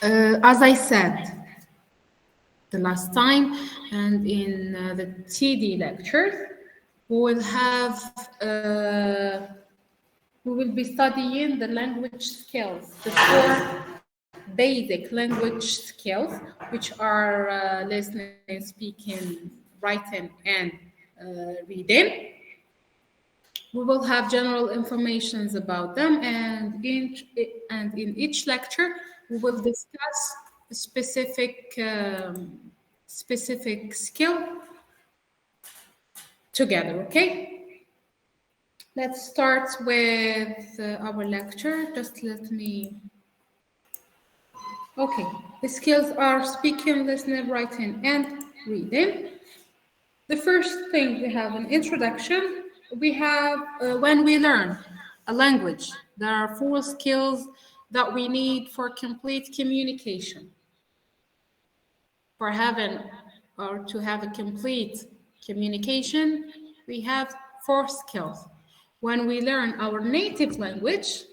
As I said the last time, and in the TD lectures, we will have we will be studying the language skills, the four basic language skills, which are listening, speaking, writing, and reading. We will have general informations about them, and in each lecture, we will discuss a specific skill together. Okay. Let's start with our lecture. Just let me. Okay. The skills are speaking, listening, writing, and reading. The first thing we have an introduction. We have when we learn a language, there are four skills that we need for complete communication. For having or to have a complete communication, we have four skills. When we learn our native language,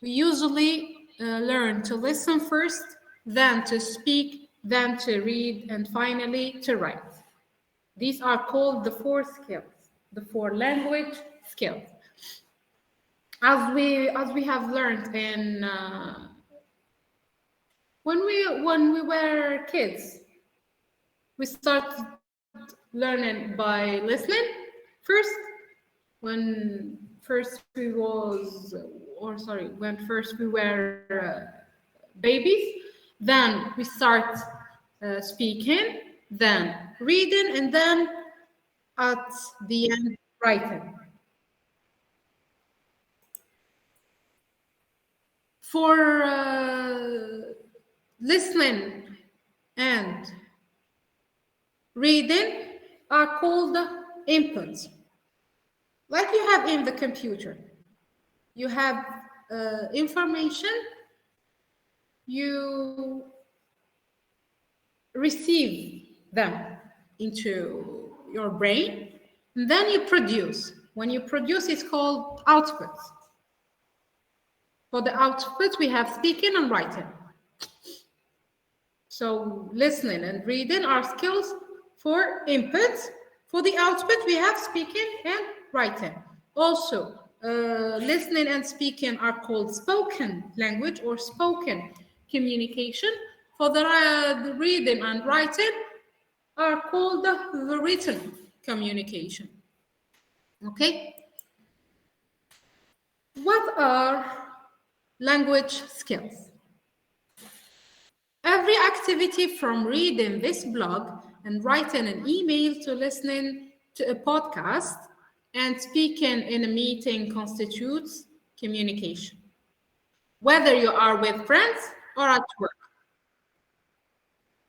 we usually learn to listen first, then to speak, then to read, and finally to write. These are called the four skills, the four language skills. As we have learned in when we were kids, we started learning by listening first. When first we were babies, then we start speaking, then reading, and then at the end writing. For listening and reading are called inputs. Like you have in the computer, you have information, you receive them into your brain, and then you produce. When you produce, it's called output. For the output, we have speaking and writing. So listening and reading are skills for inputs. For the output, we have speaking and writing. Also, listening and speaking are called spoken language or spoken communication. For the reading and writing are called the written communication. Okay? What are language skills? Every activity from reading this blog and writing an email to listening to a podcast and speaking in a meeting constitutes communication, whether you are with friends or at work.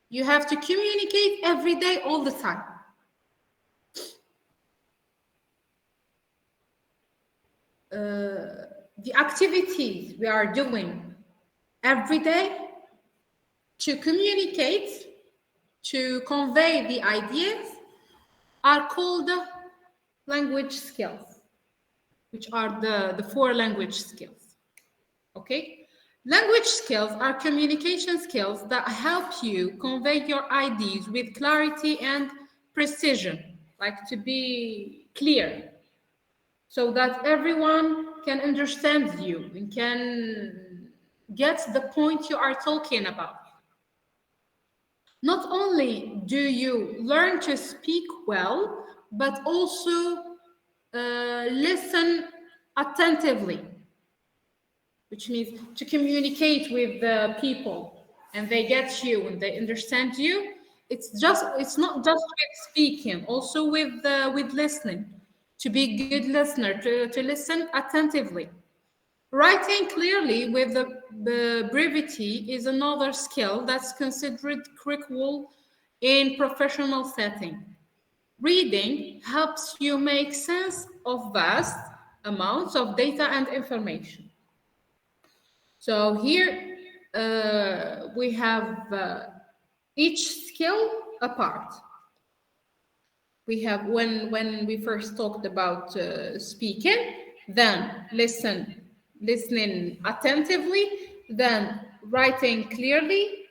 You have to communicate every day, all the time. The activities we are doing every day to communicate, to convey the ideas, are called language skills, which are the four language skills. Okay? Language skills are communication skills that help you convey your ideas with clarity and precision, like to be clear, so that everyone can understand you and can get the point you are talking about. Not only do you learn to speak well, but also listen attentively, which means to communicate with the people and they get you and they understand you. It's not just with speaking, also with listening. To be a good listener, to listen attentively. Writing clearly with the brevity is another skill that's considered critical in professional setting. Reading helps you make sense of vast amounts of data and information. So here we have each skill apart. We have when we first talked about speaking, then listening attentively, then writing clearly.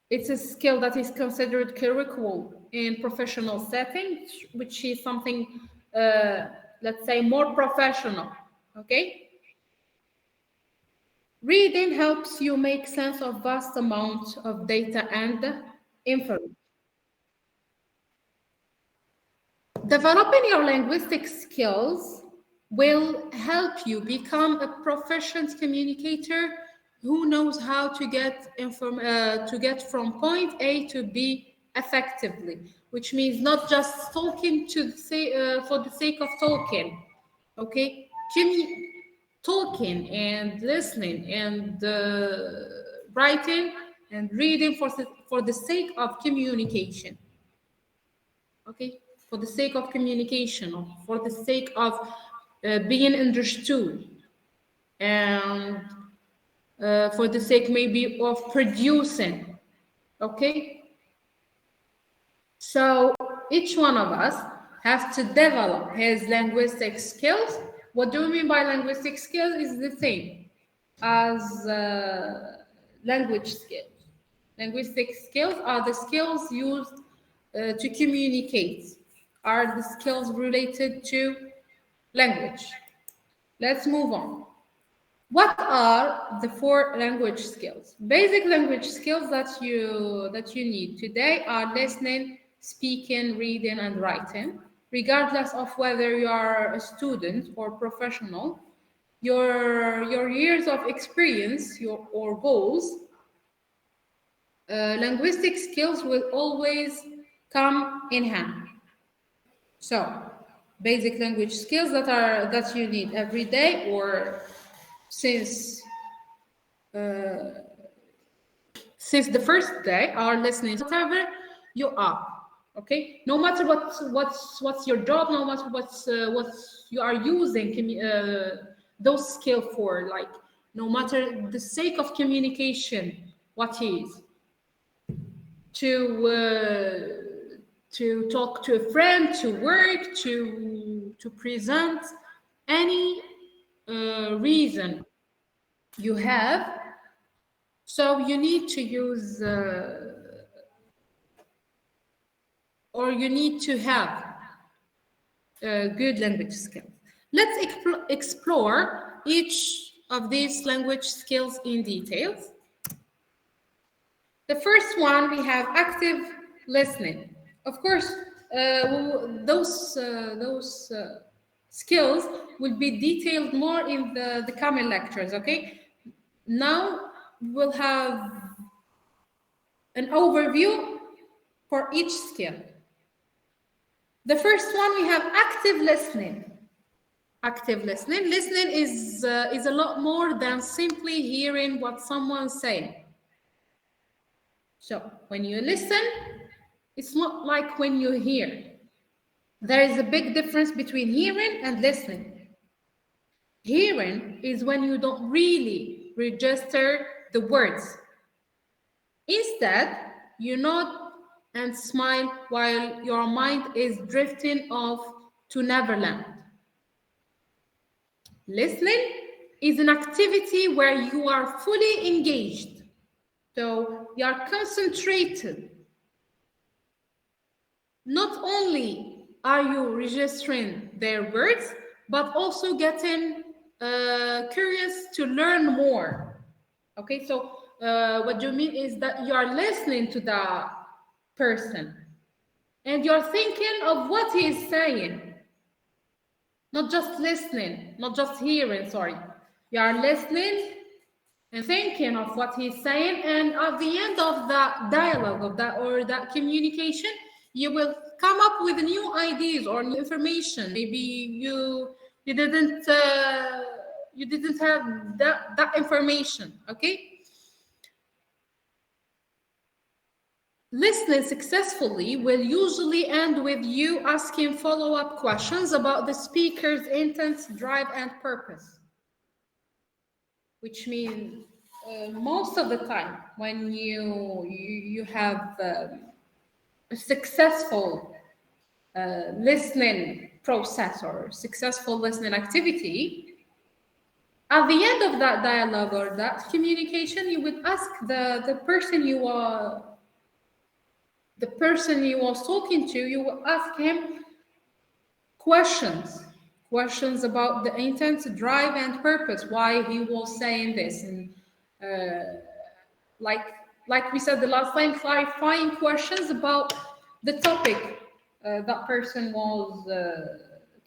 It's a skill that is considered critical in professional settings, which is something, let's say, more professional. Okay? Reading helps you make sense of vast amounts of data and information. Developing your linguistic skills will help you become a proficient communicator who knows how to get from point A to B effectively, which means not just talking for the sake of talking, okay? Talking and listening and writing and reading for the sake of communication, okay, for the sake of communication, or for the sake of being understood, and for the sake maybe of producing, okay. So each one of us has to develop his linguistic skills. What do we mean by linguistic skills? Is the same as language skills. Linguistic skills are the skills used to communicate, are the skills related to language. Let's move on. What are the 4 language skills? Basic language skills that you need today are listening, speaking, reading, and writing. Regardless of whether you are a student or professional, your years of experience, or goals, linguistic skills will always come in hand. So, basic language skills that you need every day, or since the first day, are listening, whatever you are. Okay, no matter what's your job, no matter what you are using those skills for, like, no matter the sake of communication, what is to talk to a friend, to work, to present, any reason you have. So you need to use or you need to have good language skills. Let's explore each of these language skills in details. The first one, we have active listening. Of course, those skills will be detailed more in the coming lectures, okay? Now we'll have an overview for each skill. The first one, we have active listening. Active listening. Listening is a lot more than simply hearing what someone's saying. So when you listen, it's not like when you hear. There is a big difference between hearing and listening. Hearing is when you don't really register the words. Instead, you nod and smile while your mind is drifting off to Neverland. Listening is an activity where you are fully engaged. So you are concentrated. Not only are you registering their words, but also getting curious to learn more. Okay, so what you mean is that you are listening to the person and you're thinking of what he is saying. Not just listening, not just hearing, sorry. You are listening and thinking of what he's saying, and at the end of that dialogue or that communication, you will come up with new ideas or new information. Maybe you didn't have that information. Okay. Listening successfully will usually end with you asking follow-up questions about the speaker's intent, drive, and purpose. Which means most of the time when you have a successful listening process or successful listening activity, At the end of that dialogue or that communication, you would ask the person you are the person you was talking to, you will ask him questions. Questions about the intent, drive, and purpose, why he was saying this. And like like we said the last time, clarifying questions about the topic that person was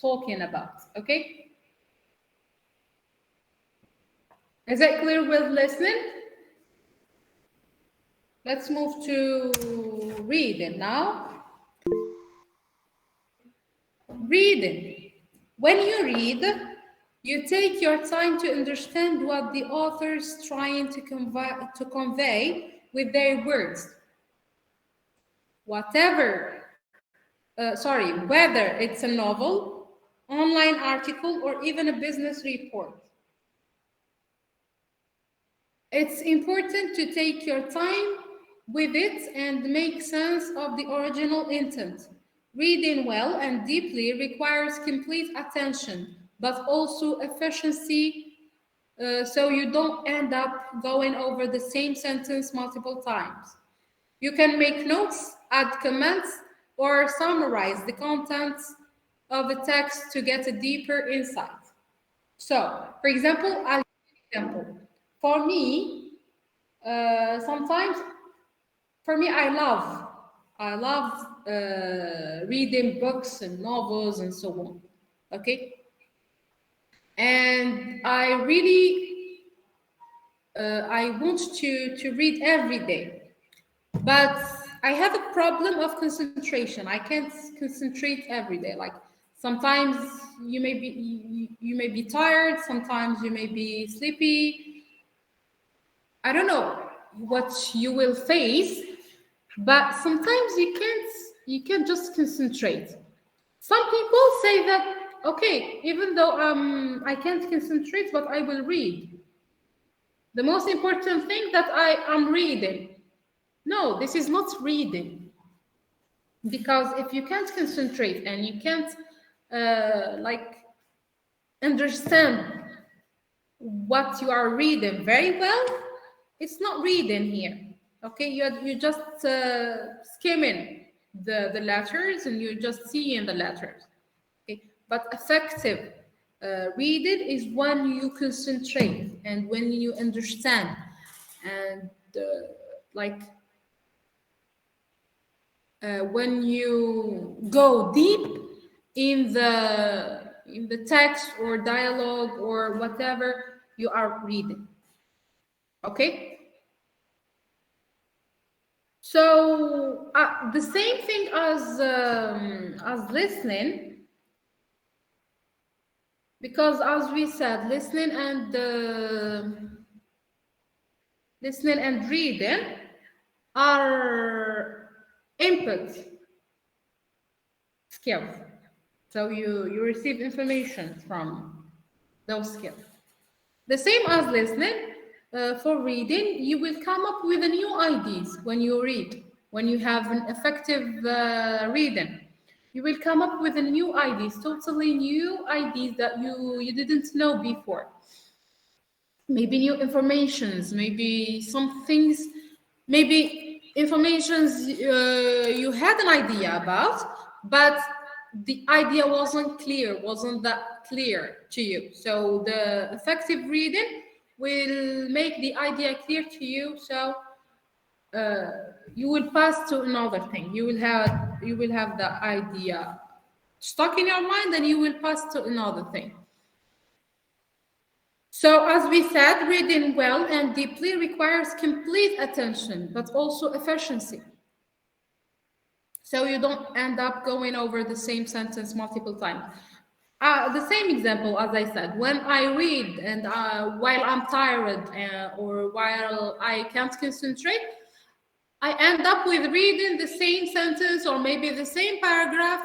talking about. Okay? Is that clear with listening? Let's move to reading now. Reading. When you read, you take your time to understand what the author's trying to convey with their words. Whether it's a novel, online article, or even a business report. It's important to take your time with it and make sense of the original intent. Reading well and deeply requires complete attention, but also efficiency, so you don't end up going over the same sentence multiple times. You can make notes, add comments, or summarize the contents of the text to get a deeper insight. So, for example, I'll give an example. For me, sometimes, for me, I love reading books and novels and so on. Okay, and I want to read every day, but I have a problem of concentration. I can't concentrate every day. Like sometimes you may be tired, sometimes you may be sleepy. I don't know what you will face, but sometimes you can't just concentrate. Some people say that okay, even though I can't concentrate, but I will read. The most important thing that I am reading. No, this is not reading, because if you can't concentrate and you can't like understand what you are reading very well, it's not reading here. Okay, you just skimming the letters and you're just seeing the letters. Okay, but effective reading is when you concentrate and when you understand and like when you go deep in the text or dialogue or whatever you are reading. Okay, so the same thing as listening, because as we said, listening and reading are input skills. So you receive information from those skills. The same as listening, for reading, you will come up with a new ideas when you read. When you have an effective reading, you will come up with a new ideas, totally new ideas that you didn't know before. Maybe new informations, maybe some things, maybe informations you had an idea about, but the idea wasn't that clear to you. So the effective reading will make the idea clear to you. So you will pass to another thing. You will have the idea stuck in your mind, and you will pass to another thing. So, as we said, reading well and deeply requires complete attention, but also efficiency. So you don't end up going over the same sentence multiple times. The same example, as I said, when I read and while I'm tired or while I can't concentrate, I end up with reading the same sentence or maybe the same paragraph,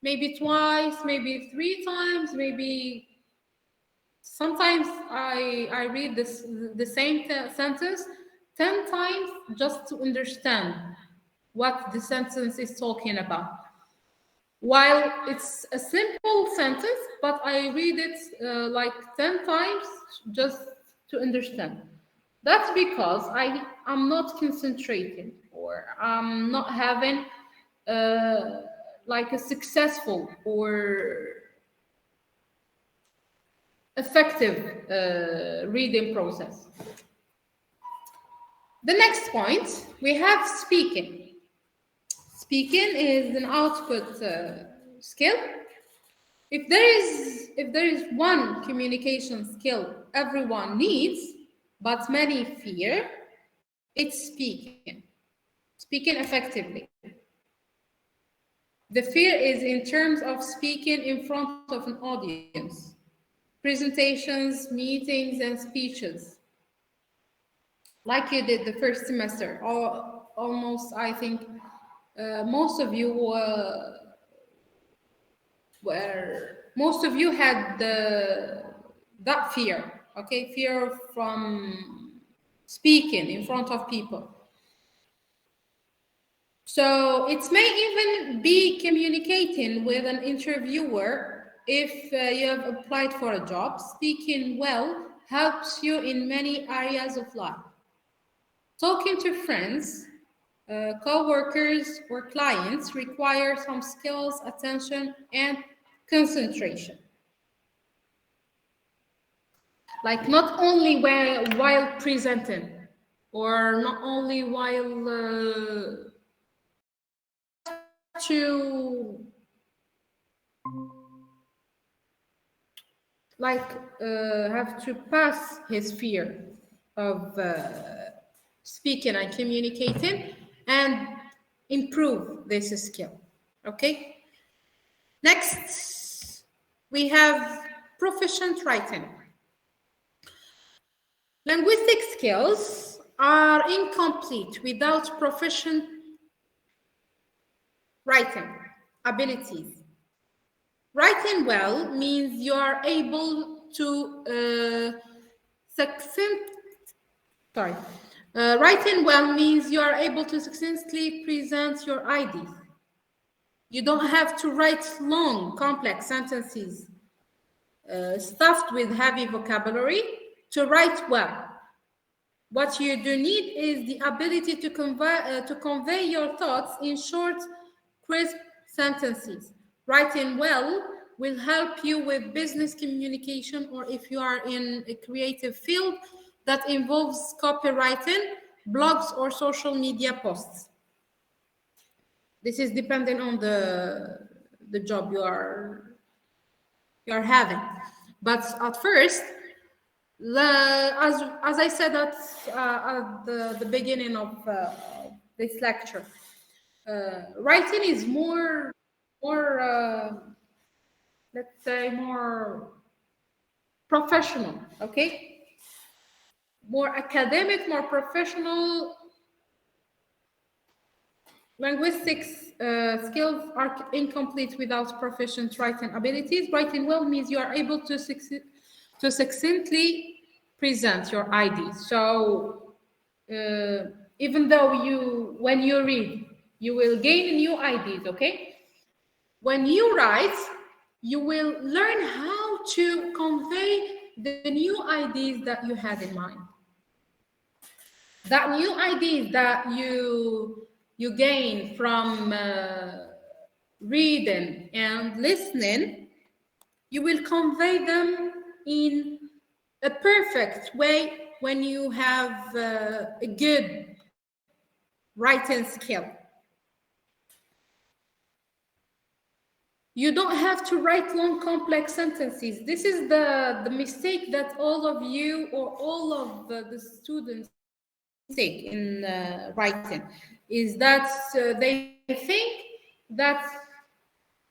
maybe twice, maybe three times, maybe sometimes I read the same sentence 10 times just to understand what the sentence is talking about. While it's a simple sentence, but I read it like 10 times just to understand. That's because I'm not concentrating, or I'm not having like a successful or effective reading process. The next point, we have speaking. Speaking is an output skill. If there is one communication skill everyone needs, but many fear, it's speaking effectively. The fear is in terms of speaking in front of an audience, presentations, meetings, and speeches, like you did the first semester. Or almost, I think, most of you had that fear. Okay, fear from speaking in front of people. So it may even be communicating with an interviewer. If you have applied for a job, speaking well helps you in many areas of life. Talking to friends, co-workers, or clients require some skills, attention, and concentration. Like not only while presenting, or not only while to have to pass his fear of speaking and communicating and improve this skill. Okay. Next, we have proficient writing. Linguistic skills are incomplete without proficient writing abilities. Writing well means you are able to writing well means you are able to succinctly present your ideas. You don't have to write long, complex sentences stuffed with heavy vocabulary to write well. What you do need is the ability to convey your thoughts in short, crisp sentences. Writing well will help you with business communication, or if you are in a creative field that involves copywriting, blogs, or social media posts. This is depending on the job you are having. But at first, as I said at the beginning of this lecture, writing is more let's say more professional, okay? More academic, more professional. Linguistics skills are incomplete without proficient writing abilities. Writing well means you are able to succinctly present your ideas. So even though when you read, you will gain new ideas, okay? When you write, you will learn how to convey the new ideas that you had in mind. That new ideas that you gain from reading and listening, you will convey them in a perfect way when you have a good writing skill. You don't have to write long, complex sentences. This is the mistake that all of you or all of the students make in writing, is that they think that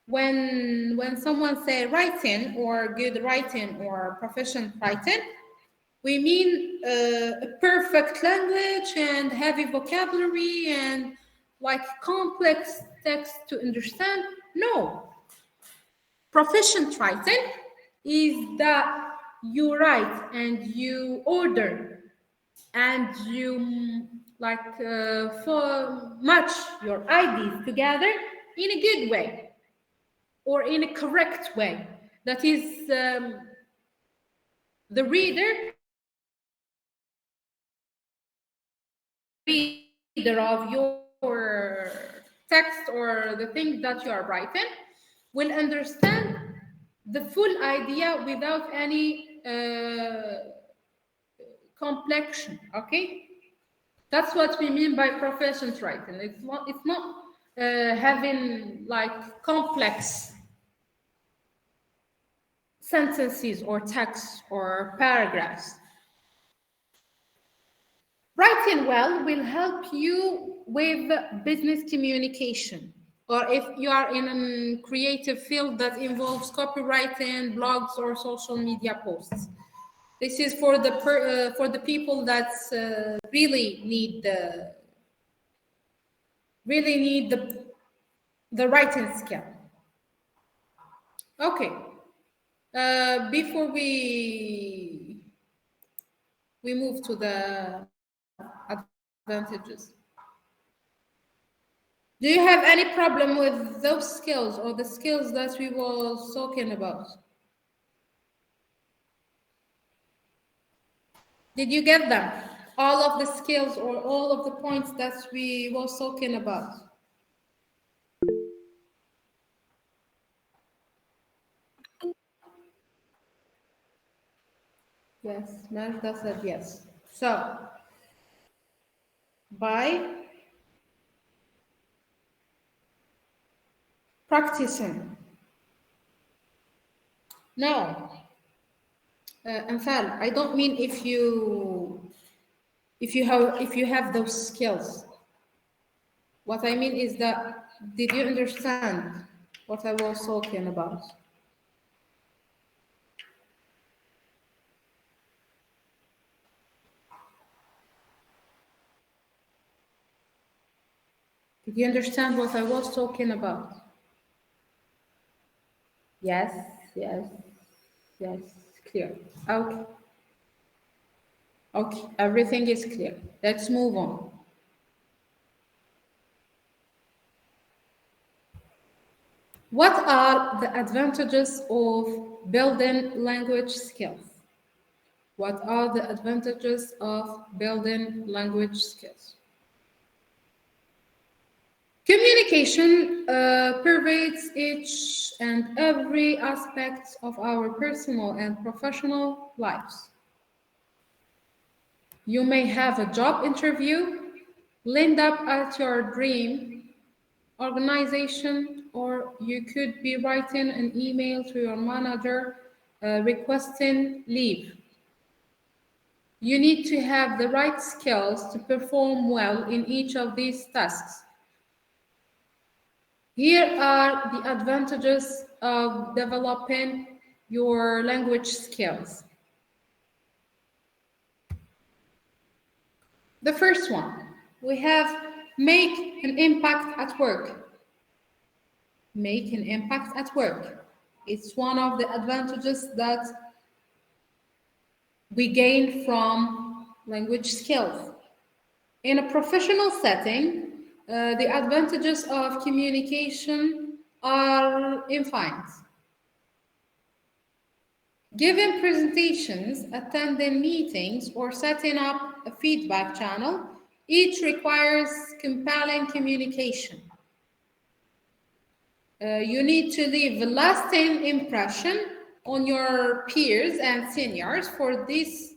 when someone say writing or good writing or proficient writing, we mean a perfect language and heavy vocabulary and like complex text to understand. No. Proficient writing is that you write and you order and you for match your ideas together in a good way. or in a correct way. That is, the reader of your text or the thing that you are writing will understand the full idea without any complexion. Okay, that's what we mean by proficient writing. It's not having like complex sentences or texts or paragraphs. Writing well will help you with business communication, or if you are in a creative field that involves copywriting, blogs, or social media posts. This is for the people that really need the writing skill. Okay. Before we move to the advantages, do you have any problem with those skills or the skills that we were talking about? Did you get them? All of the skills or all of the points that we were talking about? Yes, Magda said yes. So, by practicing. No, Anfal, I don't mean if you have those skills. What I mean is that, did you understand what I was talking about? Did you understand what I was talking about? Yes, yes, yes, clear. Okay. Okay, everything is clear. Let's move on. What are the advantages of building language skills? What are the advantages of building language skills? Communication pervades each and every aspect of our personal and professional lives. You may have a job interview, lined up at your dream organization, or you could be writing an email to your manager requesting leave. You need to have the right skills to perform well in each of these tasks. Here are the advantages of developing your language skills. The first one, we have make an impact at work. Make an impact at work. It's one of the advantages that we gain from language skills. In a professional setting, the advantages of communication are infinite. Giving presentations, attending meetings, or setting up a feedback channel, each requires compelling communication. You need to leave a lasting impression on your peers and seniors. For this,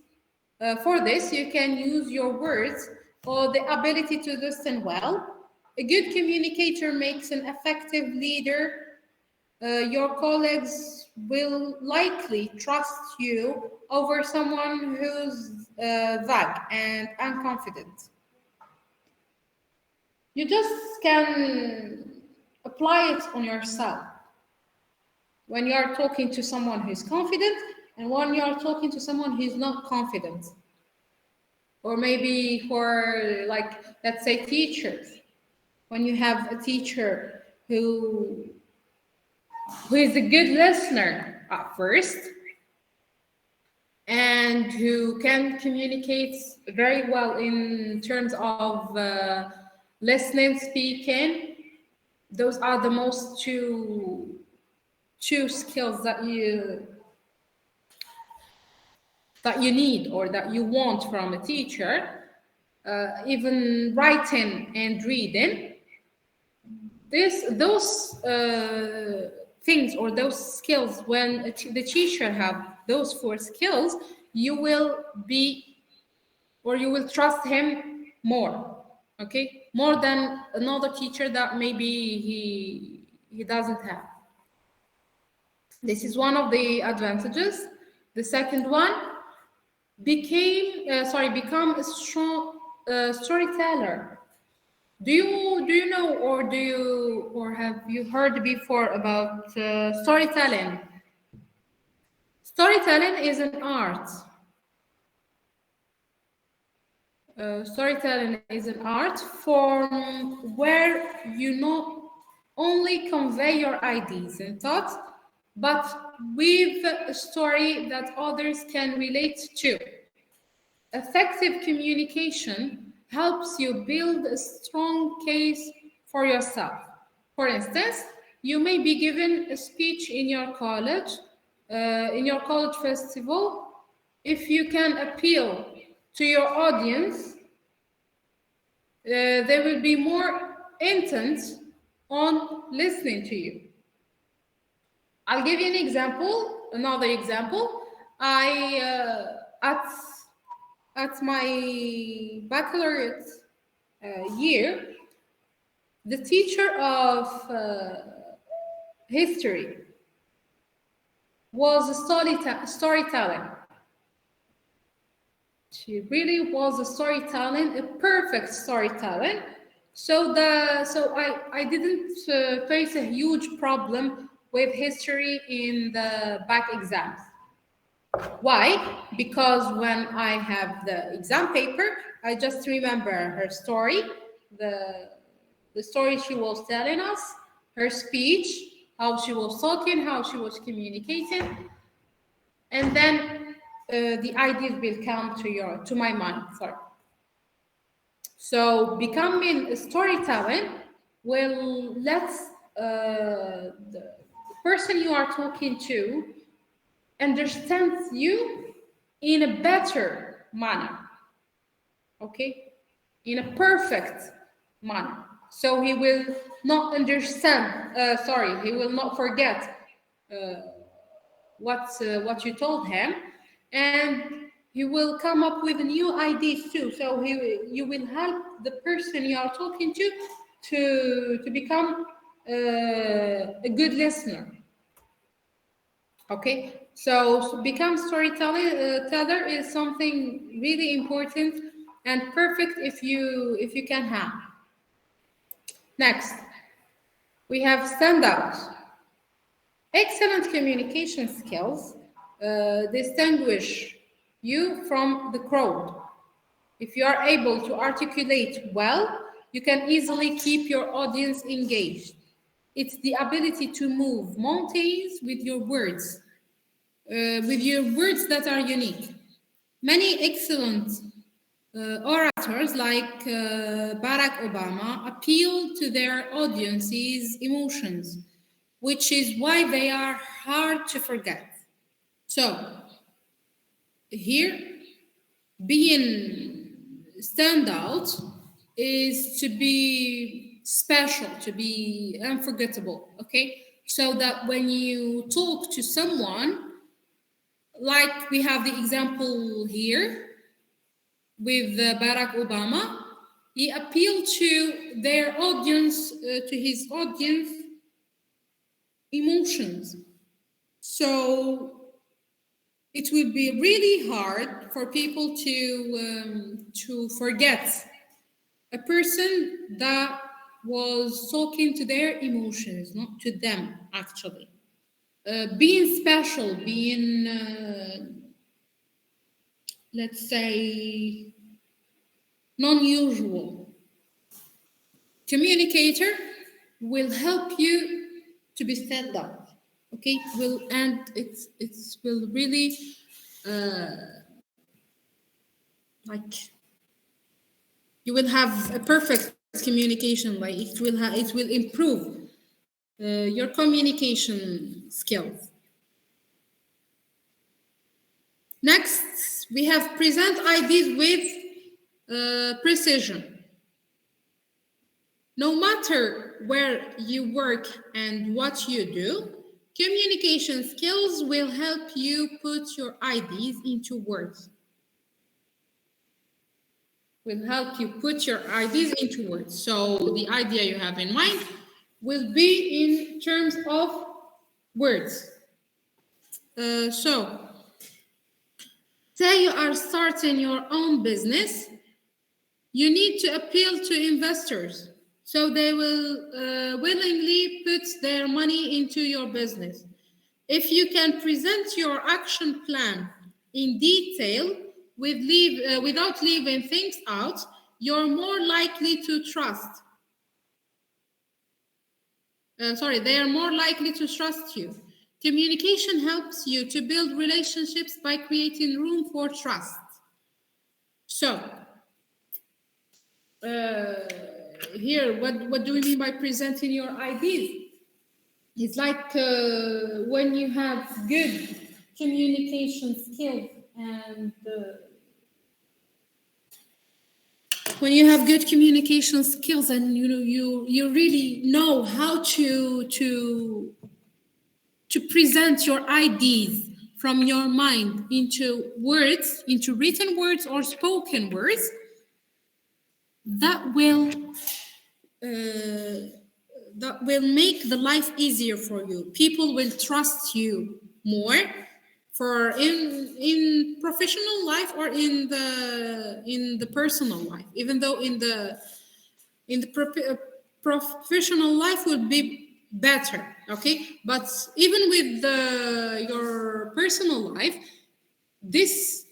you can use your words or the ability to listen well. A good communicator makes an effective leader. Your colleagues will likely trust you over someone who's vague and unconfident. You just can apply it on yourself. When you are talking to someone who's confident and when you are talking to someone who's not confident. Or maybe for, like, let's say teachers. When you have a teacher who is a good listener at first and who can communicate very well in terms of listening, speaking, those are the most two two skills that you need or that you want from a teacher, even writing and reading, those things or those skills, when the teacher have those four skills, you will be, or you will trust him more, okay, more than another teacher that maybe he doesn't have. This is one of the advantages. The second one, become a strong storyteller. Do you know, or have you heard before about storytelling? Storytelling is an art. Storytelling is an art form where you not only convey your ideas and thoughts, but with a story that others can relate to. Effective communication helps you build a strong case for yourself. For instance, you may be given a speech in your college festival. If you can appeal to your audience, they will be more intent on listening to you. I'll give you an example, another example. At my baccalaureate year, the teacher of history was a storytelling. She really was a storytelling, a perfect storytelling. So I didn't face a huge problem with history in the back exams. Why? Because when I have the exam paper, I just remember her story, the story she was telling us, her speech, how she was talking, how she was communicating, and then the ideas will come to my mind. Sorry. So becoming a storytelling will let the person you are talking to understands you in a better manner, okay, in a perfect manner. So he will not he will not forget what you told him, and he will come up with new ideas too. So you will help the person you are talking to become a good listener. Okay, so become storyteller is something really important and perfect if you can have. Next, we have standouts. Excellent communication skills distinguish you from the crowd. If you are able to articulate well, you can easily keep your audience engaged. It's the ability to move mountains with your words that are unique. Many excellent orators like Barack Obama appeal to their audience's emotions, which is why they are hard to forget. So, here, being standout is to be special, to be unforgettable, okay? So that when you talk to someone, like we have the example here with Barack Obama, he appealed to their audience, to his audience emotions. So it will be really hard for people to forget a person that was talking to their emotions, not to them, actually. Being special, being, let's say, non-usual communicator will help you to be stand up. Okay, it will really like you will have a perfect communication. Like it will improve your communication skills. Next, we have present ideas with precision. No matter where you work and what you do, communication skills will help you put your ideas into words. Will help you put your ideas into words. So the idea you have in mind will be in terms of words. So, say you are starting your own business, you need to appeal to investors so they will willingly put their money into your business. If you can present your action plan in detail without leaving things out, you're more likely to trust. They are more likely to trust you. Communication helps you to build relationships by creating room for trust. So, here, what do we mean by presenting your ideas? It's like when you have good communication skills and when you have good communication skills and you really know how to present your ideas from your mind into words, into written words or spoken words, that will make the life easier for you. People will trust you more for in professional life or in the personal life. Even though in the professional life would be better, okay? But even with your personal life, this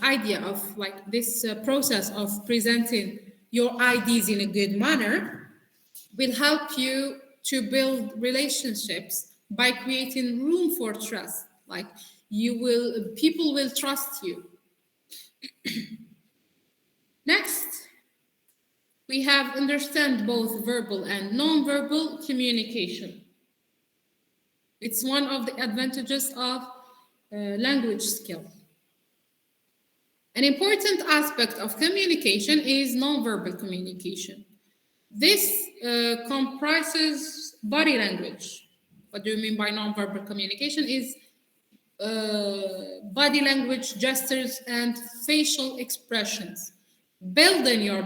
idea of like this process of presenting your ideas in a good manner will help you to build relationships by creating room for trust. Like people will trust you. Next, we have understand both verbal and non-verbal communication. It's one of the advantages of language skill. An important aspect of communication is non-verbal communication. This comprises body language. What do you mean by non-verbal communication? Is body language, gestures, and facial expressions. Building your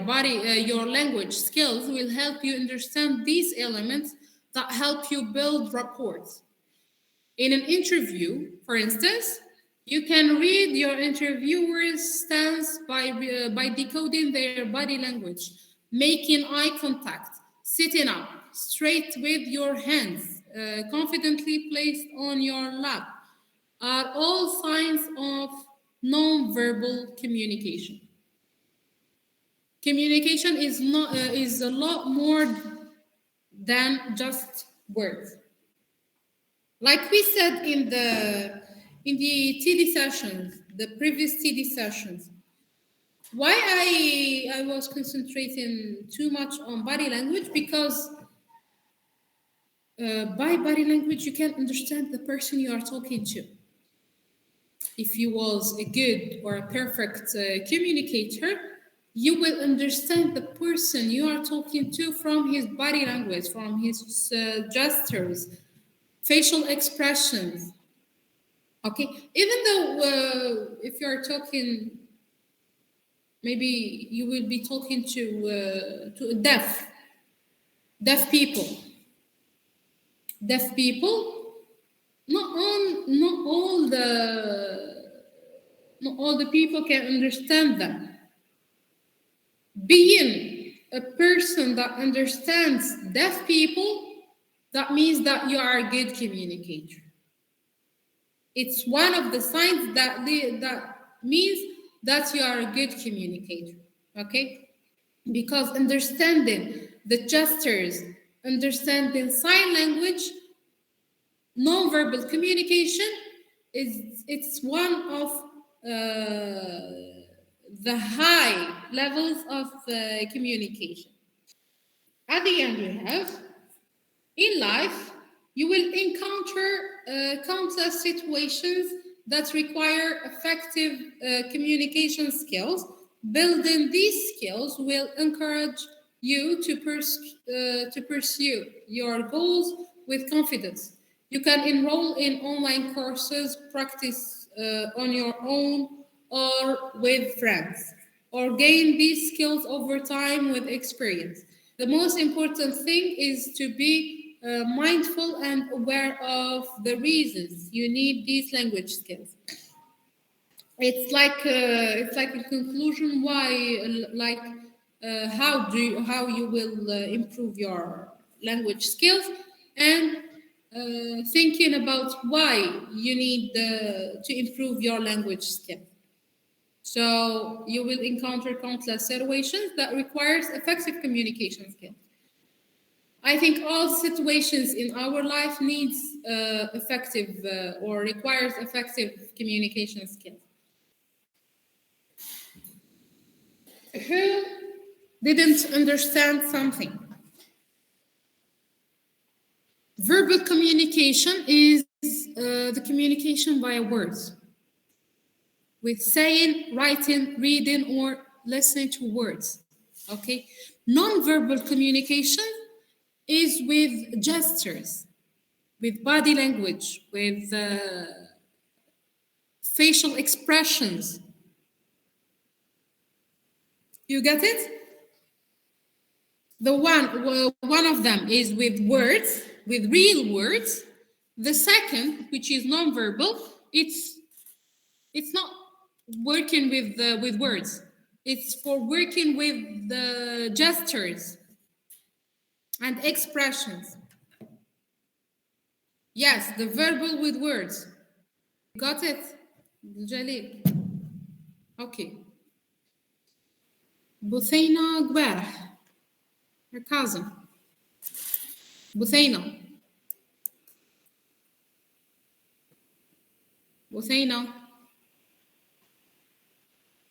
language skills will help you understand these elements that help you build rapport. In an interview, for instance, you can read your interviewer's stance by decoding their body language, making eye contact, sitting up, straight with your hands, confidently placed on your lap, are all signs of non-verbal communication. Communication is a lot more than just words. Like we said in the TD sessions, the previous TD sessions, why I was concentrating too much on body language, because by body language you can understand the person you are talking to. If you was a good or a perfect communicator, you will understand the person you are talking to from his body language, from his gestures, facial expressions. Okay, even though if you are talking, maybe you will be talking to deaf people. Deaf people, not all the people can understand them. Being a person that understands deaf people, that means that you are a good communicator. It's one of the signs that means that you are a good communicator, okay? Because understanding the gestures, understanding sign language, non-verbal communication it's one of the high levels of communication. At the end, we have In life, you will encounter countless situations that require effective communication skills. Building these skills will encourage you to pursue your goals with confidence. You can enroll in online courses, practice on your own or with friends, or gain these skills over time with experience. The most important thing is to be mindful and aware of the reasons you need these language skills. It's like a conclusion why how you will improve your language skills, and thinking about why you need to improve your language skills. So you will encounter countless situations that requires effective communication skills. I think all situations in our life needs effective or requires effective communication skills. Who didn't understand something? Verbal communication is the communication via words, with saying, writing, reading, or listening to words. Okay, non-verbal communication is with gestures, with body language, with facial expressions. You get it? One of them is with words, with real words. The second, which is non-verbal, it's not working with words. It's for working with the gestures and expressions. Yes, the verbal with words. Got it, Jalil? Okay. Buthena Gbarah, her cousin. Buthena. Buthena.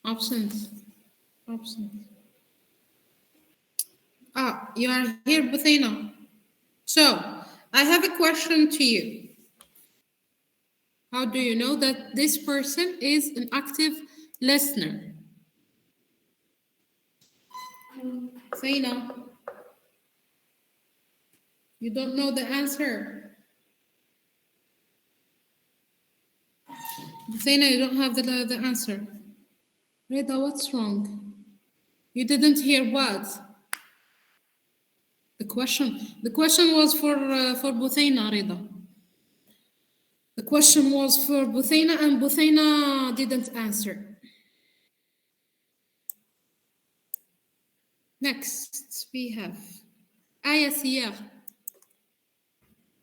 Absent. Absent. Ah, you are here, Buthena. So, I have a question to you. How do you know that this person is an active listener? Buthena. You don't know the answer. Buthena, you don't have the answer. Reda, what's wrong? You didn't hear what? The question was for Buthena, Reda. The question was for Buthena, and Buthena didn't answer. Next, we have Aya Siyah.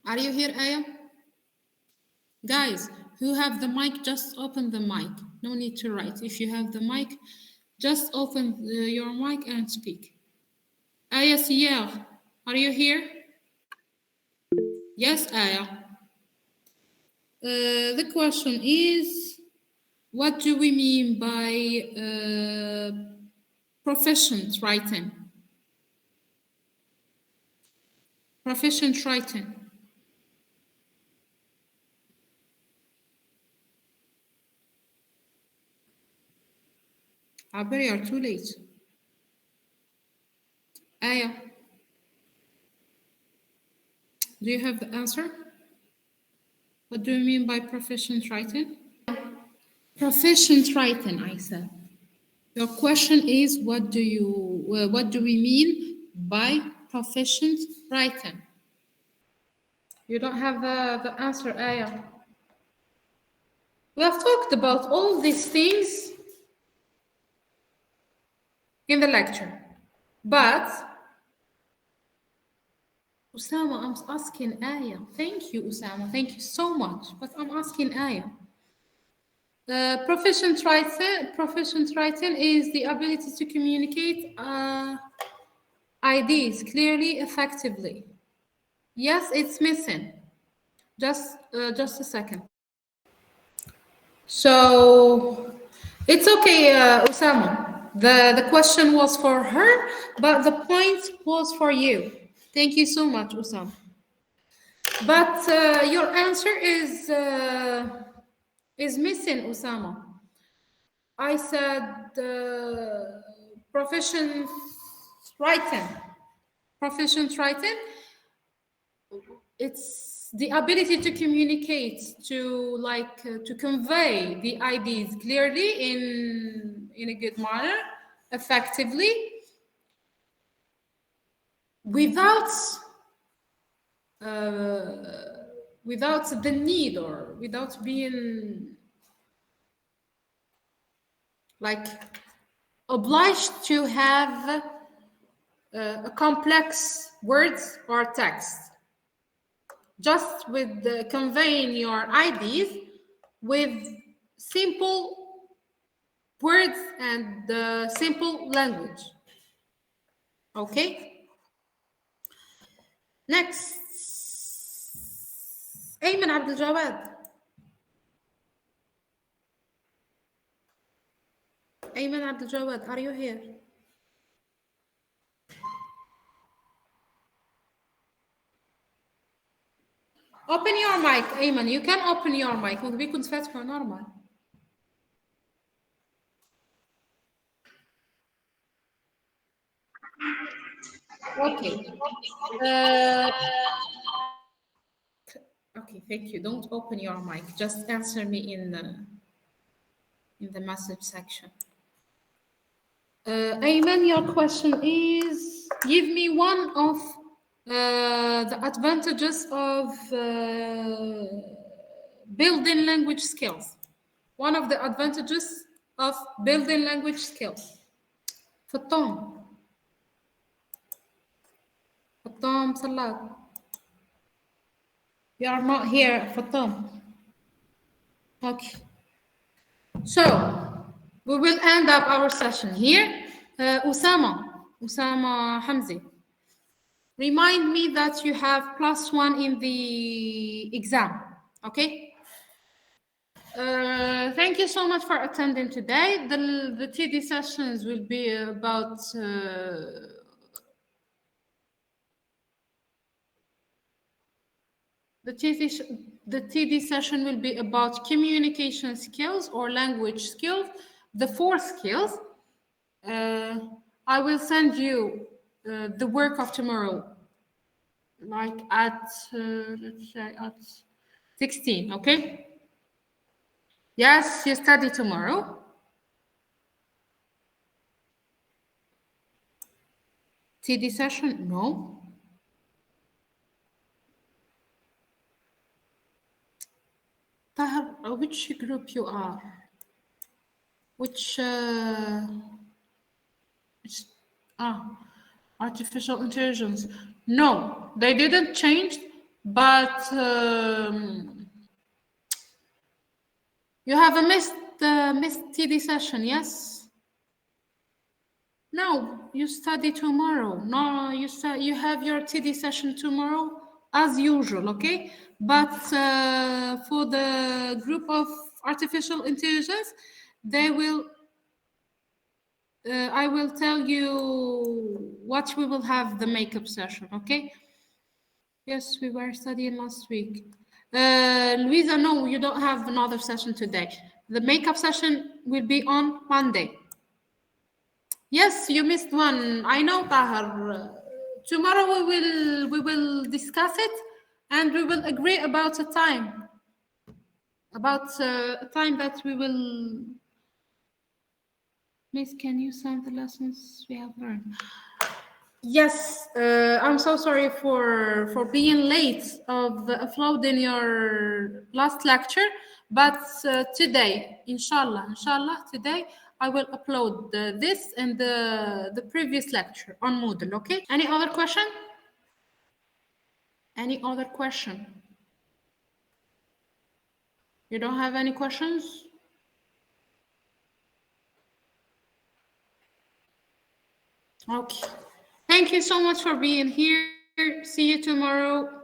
Are you here, Aya? Guys, who have the mic, just open the mic. No need to write. If you have the mic, just open your mic and speak. Aya Siyah, are you here? Yes, Aya. The question is, what do we mean by proficient writing? Proficient writing. Aber, you're too late. Aya, do you have the answer? What do you mean by proficient writing? Proficient writing, I said. Your question is, what do we mean by proficient writing? You don't have the answer, Aya. We have talked about all these things in the lecture, but Usama, I'm asking Aya. Thank you, Usama. Thank you so much. But I'm asking Aya. Proficient writing is the ability to communicate ideas clearly, effectively. Yes, it's missing. Just a second. So it's okay, Usama. The question was for her, but the point was for you. Thank you so much, Usama. But your answer is missing, Usama. I said proficient writing. Proficient writing. It's the ability to communicate, to convey the ideas clearly in a good manner, effectively, without without the need or without being like obliged to have a complex words or text, just with conveying your ideas with simple words and simple language. Okay. Next, أيمن عبد الجواد. أيمن عبد الجواد, are you here? Open your mic, Ayman. You can open your mic. We كنت فاتحه normal. Okay. Okay, thank you. Don't open your mic. Just answer me in the message section. Ayman, your question is: give me one of the advantages of building language skills. One of the advantages of building language skills. فطوم صلاة. You are not here, فطوم. Okay. So we will end up our session here. Usama Hamzi, remind me that you have +1 in the exam. Okay. Thank you so much for attending today. The TD sessions will be about the TD session will be about communication skills or language skills, the 4 skills. I will send you the work of tomorrow, like at let's say at 16. Okay. Yes, you study tomorrow. TD session? No. Tahar, which group you are? Which artificial intelligence? No, they didn't change, but you have a missed TD session, yes? No, you study tomorrow. No, you have your TD session tomorrow as usual, okay? But for the group of artificial intelligence, they will. I will tell you what we will have the makeup session, okay? Yes, we were studying last week. Louisa, no, you don't have another session today. The makeup session will be on Monday. Yes, you missed one. I know, Tahar. Tomorrow we will discuss it, and we will agree about a time. About a time that we will. Miss, can you send the lessons we have learned? Yes, I'm so sorry for being late of uploading your last lecture, but today, inshallah, today I will upload this and the previous lecture on Moodle. Okay. Any other question? Any other question? You don't have any questions? Okay. Thank you so much for being here. See you tomorrow.